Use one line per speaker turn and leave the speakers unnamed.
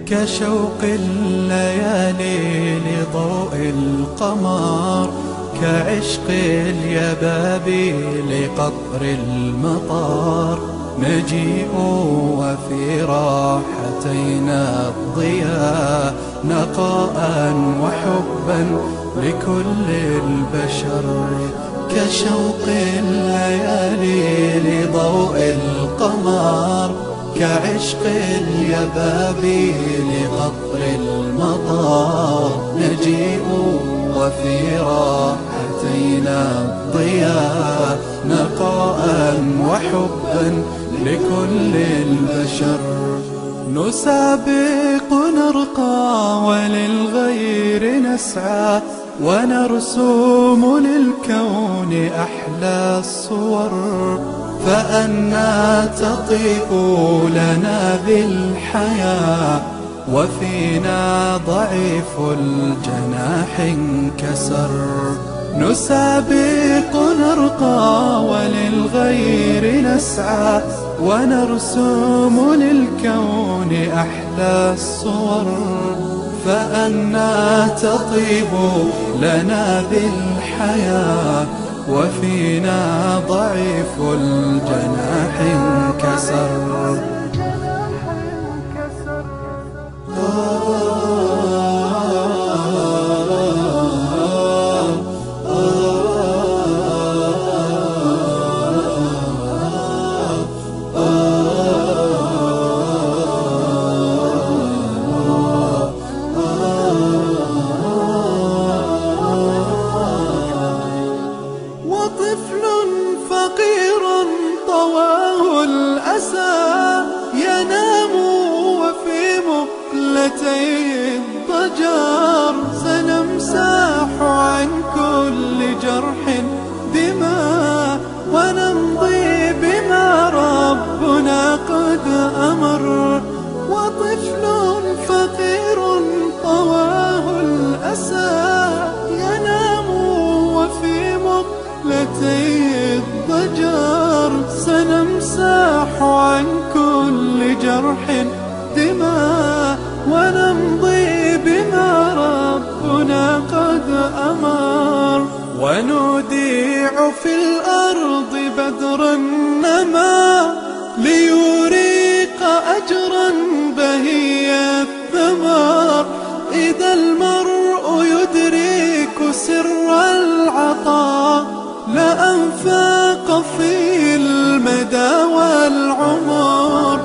كشوق الليالي لضوء القمر، كعشق اليبابي لقطر المطار. نجيء وفي راحتينا الضياء، نقاء وحبا لكل البشر. كشوق الليالي لضوء القمر، كعشق اليبابي لقطر المطار. نجيء وفي راحتينا الضياء، نقاء وحبا لكل البشر. نسابق نرقى وللغير نسعى، ونرسم للكون أحلى الصور. فأنى تطيب لنا بالحياة، وفينا ضعيف الجناح انكسر. نسابق نرقى وللغير نسعى، ونرسم للكون أحلى الصور. فأنى تطيب لنا بالحياة، وفينا ضعيف الجناح انكسر.
ينام وفي مقلتيه الضجر. سنمسح عن كل جرح دماء، ونمضي بما ربنا قد أمر. وطفل فقير طواه الأسى، ينام وفي مقلتيه الضجر. سنمسح عن كل جرح دماء، ونمضي بما ربنا قد أمر. ونوديع في الأرض بدر النما، ليريق أجرا بهي الثمر. إذا المرء يدرك سر العطاء، لأنفاق في المدى والعمر.